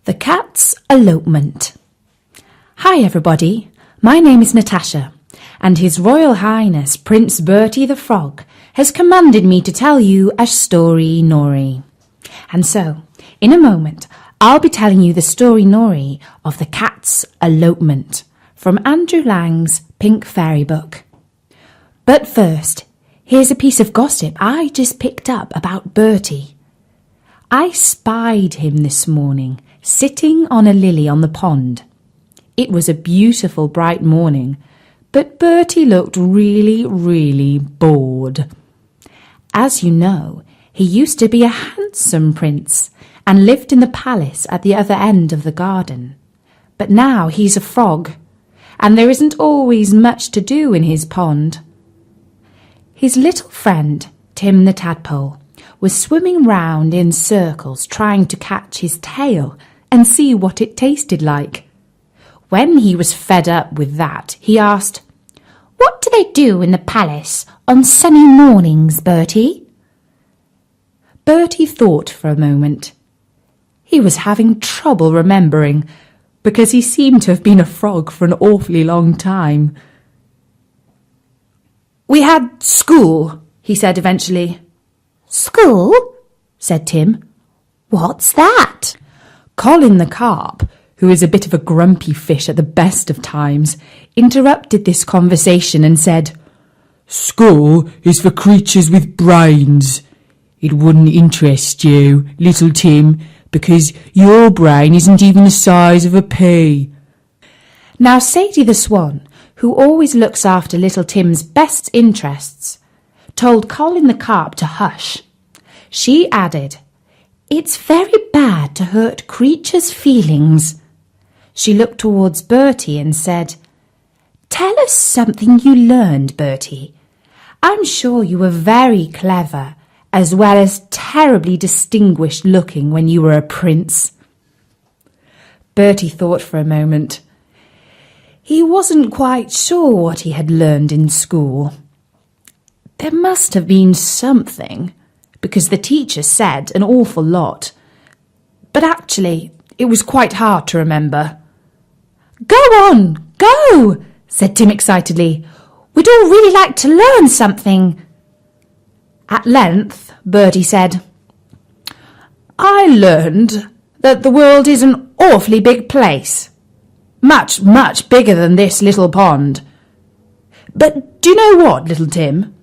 The Cat's Elopement. Hi everybody, my name is Natasha, and His Royal Highness Prince Bertie the Frog has commanded me to tell you a story-nory. And so, in a moment, I'll be telling you the story-nory of The Cat's Elopement from Andrew Lang's Pink Fairy Book. But first, here's a piece of gossip I just picked up about Bertie. I spied him this morning, sitting on a lily on the pond. It was a beautiful bright morning, but Bertie looked really bored. As you know, he used to be a handsome prince and lived in the palace at the other end of the garden. But now he's a frog, and there isn't always much to do in his pond. His little friend, Tim the Tadpole, was swimming round in circles trying to catch his tail and see what it tasted like. When he was fed up with that, he asked, "What do they do in the palace on sunny mornings, Bertie?" Bertie thought for a moment. He was having trouble remembering, because he seemed to have been a frog for an awfully long time. "We had school," he said eventually. "School?" said Tim. "What's that?" Colin the Carp, who is a bit of a grumpy fish at the best of times, interrupted this conversation and said, "School is for creatures with brains. It wouldn't interest you, little Tim, because your brain isn't even the size of a pea." Now Sadie the Swan, who always looks after little Tim's best interests, told Colin the Carp to hush. She added, "It's very bad to hurt creatures' feelings." She looked towards Bertie and said, "Tell us something you learned, Bertie. I'm sure you were very clever, as well as terribly distinguished looking when you were a prince." Bertie thought for a moment. He wasn't quite sure what he had learned in school. There must have been something, because the teacher said an awful lot. But actually, it was quite hard to remember. "Go on, go," said Tim excitedly. "We'd all really like to learn something." At length, Bertie said, "I learned that the world is an awfully big place. Much bigger than this little pond. But do you know what, little Tim?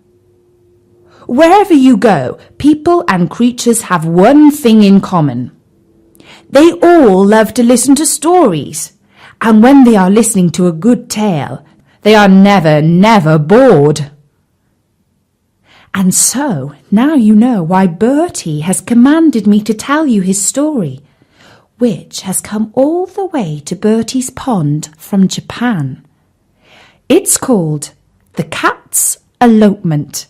Wherever you go, people and creatures have one thing in common. They all love to listen to stories, and when they are listening to a good tale, they are never bored." And so, now you know why Bertie has commanded me to tell you his story, which has come all the way to Bertie's pond from Japan. It's called The Cat's Elopement.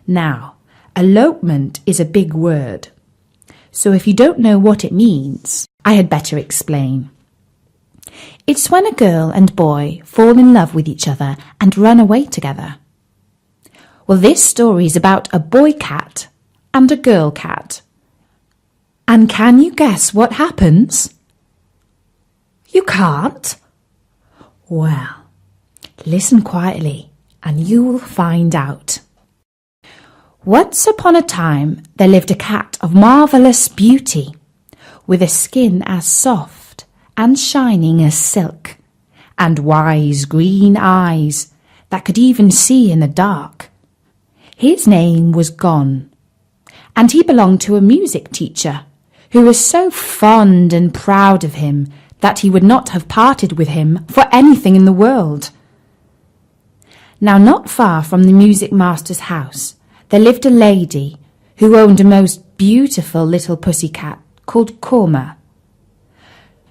Now, elopement is a big word, so if you don't know what it means, I had better explain. It's when a girl and boy fall in love with each other and run away together. Well, this story is about a boy cat and a girl cat. And can you guess what happens? You can't? Well, listen quietly and you will find out. Once upon a time, there lived a cat of marvellous beauty, with a skin as soft and shining as silk, and wise green eyes that could even see in the dark. His name was Gon, and he belonged to a music teacher who was so fond and proud of him that he would not have parted with him for anything in the world. Now, not far from the music master's house, there lived a lady who owned a most beautiful little pussy cat called Korma.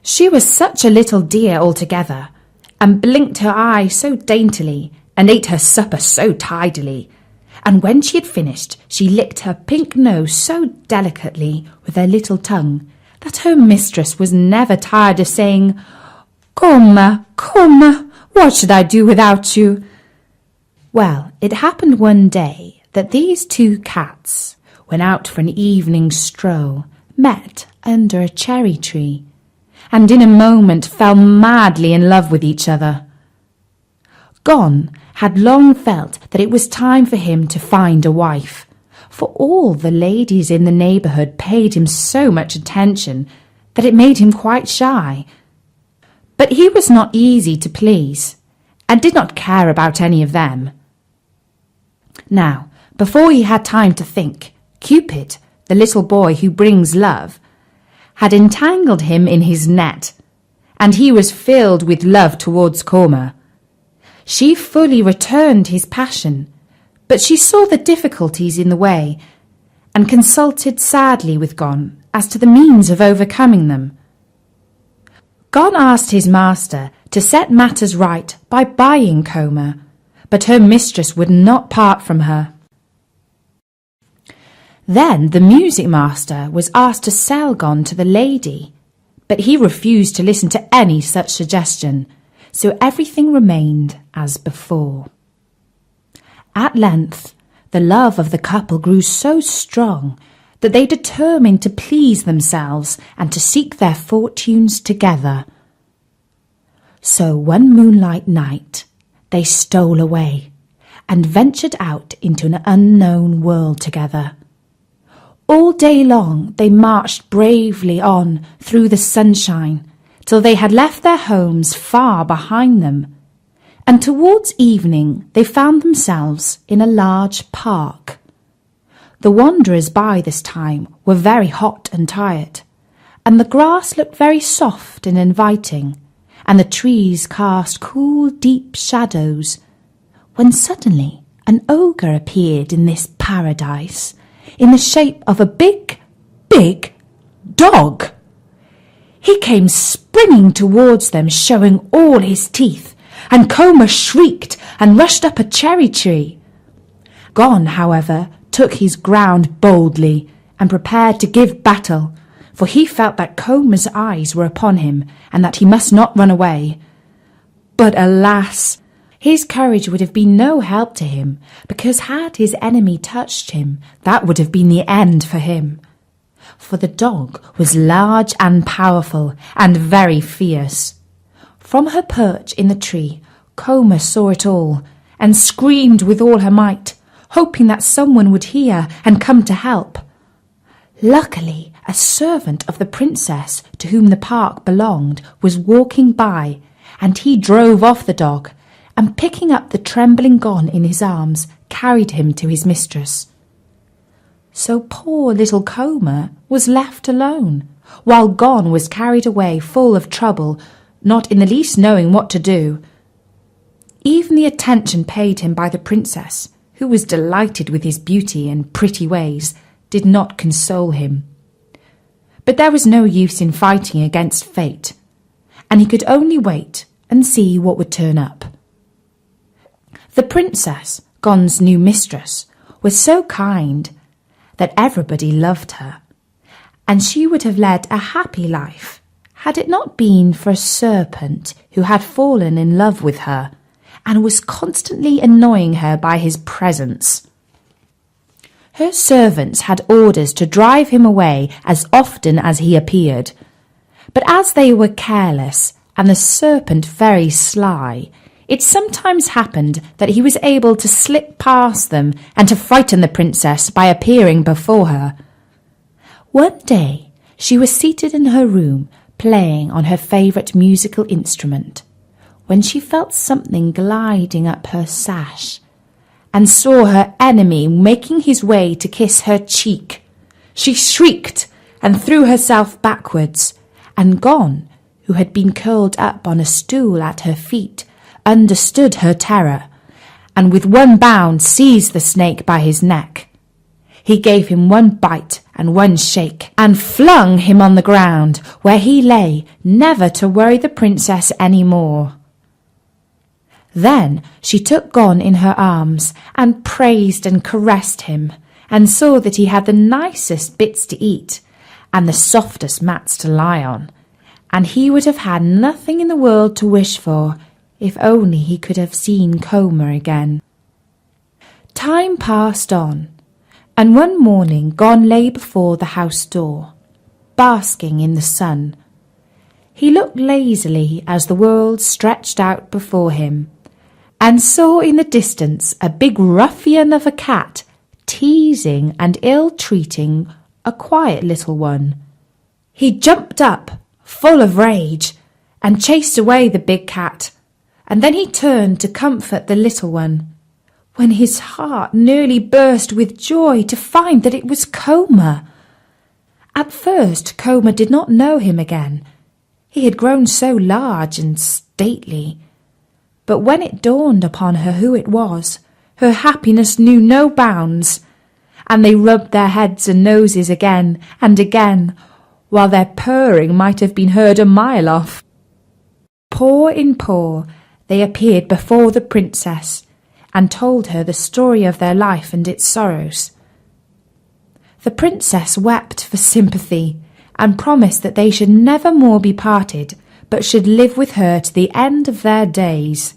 She was such a little dear altogether, and blinked her eye so daintily, and ate her supper so tidily, and when she had finished, she licked her pink nose so delicately with her little tongue that her mistress was never tired of saying, "Korma, Korma, what should I do without you?" Well, it happened one day that these two cats went out for an evening stroll, met under a cherry tree, and in a moment fell madly in love with each other. Gon had long felt that it was time for him to find a wife, for all the ladies in the neighbourhood paid him so much attention that it made him quite shy. But he was not easy to please, and did not care about any of them. Now, before he had time to think, Cupid, the little boy who brings love, had entangled him in his net, and he was filled with love towards Koma. She fully returned his passion, but she saw the difficulties in the way, and consulted sadly with Gon as to the means of overcoming them. Gon asked his master to set matters right by buying Koma, but her mistress would not part from her. Then the music master was asked to sell Gon to the lady, but he refused to listen to any such suggestion, so everything remained as before. At length, the love of the couple grew so strong that they determined to please themselves and to seek their fortunes together. So one moonlight night, they stole away and ventured out into an unknown world together. All day long they marched bravely on through the sunshine till they had left their homes far behind them, and towards evening they found themselves in a large park. The wanderers by this time were very hot and tired, and the grass looked very soft and inviting, and the trees cast cool deep shadows, when suddenly an ogre appeared in this paradise, in the shape of a big dog. He came springing towards them, showing all his teeth, and Koma shrieked and rushed up a cherry tree. Gon, however, took his ground boldly and prepared to give battle, for he felt that Koma's eyes were upon him and that he must not run away. But alas! His courage would have been no help to him, because had his enemy touched him, that would have been the end for him. For the dog was large and powerful and very fierce. From her perch in the tree, Koma saw it all and screamed with all her might, hoping that someone would hear and come to help. Luckily, a servant of the princess to whom the park belonged was walking by, and he drove off the dog, and picking up the trembling Gon in his arms, carried him to his mistress. So poor little Koma was left alone, while Gon was carried away full of trouble, not in the least knowing what to do. Even the attention paid him by the princess, who was delighted with his beauty and pretty ways, did not console him. But there was no use in fighting against fate, and he could only wait and see what would turn up. The princess, Gon's new mistress, was so kind that everybody loved her, and she would have led a happy life had it not been for a serpent who had fallen in love with her and was constantly annoying her by his presence. Her servants had orders to drive him away as often as he appeared, but as they were careless and the serpent very sly, it sometimes happened that he was able to slip past them and to frighten the princess by appearing before her. One day she was seated in her room playing on her favourite musical instrument, when she felt something gliding up her sash, and saw her enemy making his way to kiss her cheek. She shrieked and threw herself backwards, and Gon, who had been curled up on a stool at her feet, understood her terror, and with one bound seized the snake by his neck. He gave him one bite and one shake, and flung him on the ground, where he lay, never to worry the princess any more. Then she took Gon in her arms, and praised and caressed him, and saw that he had the nicest bits to eat, and the softest mats to lie on, and he would have had nothing in the world to wish for, if only he could have seen Koma again. Time passed on, and one morning Gon lay before the house door, basking in the sun. He looked lazily as the world stretched out before him, and saw in the distance a big ruffian of a cat teasing and ill-treating a quiet little one. He jumped up, full of rage, and chased away the big cat, and then he turned to comfort the little one, when his heart nearly burst with joy to find that it was Coma. At first Coma did not know him again. He had grown so large and stately. But when it dawned upon her who it was, her happiness knew no bounds, and they rubbed their heads and noses again and again, while their purring might have been heard a mile off. Paw in paw, they appeared before the princess, and told her the story of their life and its sorrows. The princess wept for sympathy, and promised that they should never more be parted, but should live with her to the end of their days.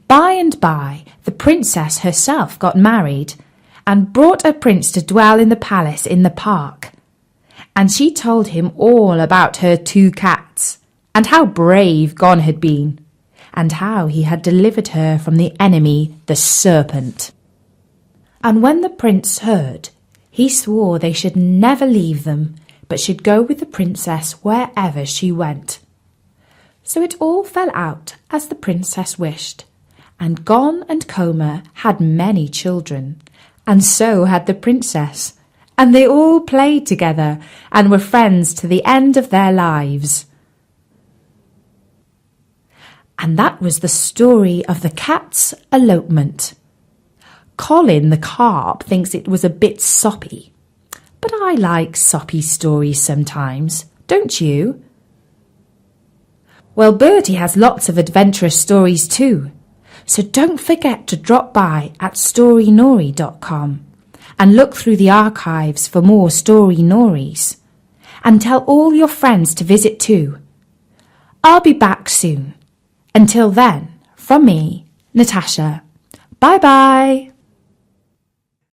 By and by, the princess herself got married, and brought a prince to dwell in the palace in the park. And she told him all about her 2 cats, and how brave Gon had been, and how he had delivered her from the enemy, the serpent. And when the prince heard, he swore they should never leave them, but should go with the princess wherever she went. So it all fell out as the princess wished, and Gon and Coma had many children, and so had the princess, and they all played together and were friends to the end of their lives. And that was the story of the cat's elopement. Colin the carp thinks it was a bit soppy, but I like soppy stories sometimes, don't you? Well, Bertie has lots of adventurous stories too, so don't forget to drop by at storynori.com and look through the archives for more Story Nories, and tell all your friends to visit too. I'll be back soon. Until then, from me, Natasha, bye-bye.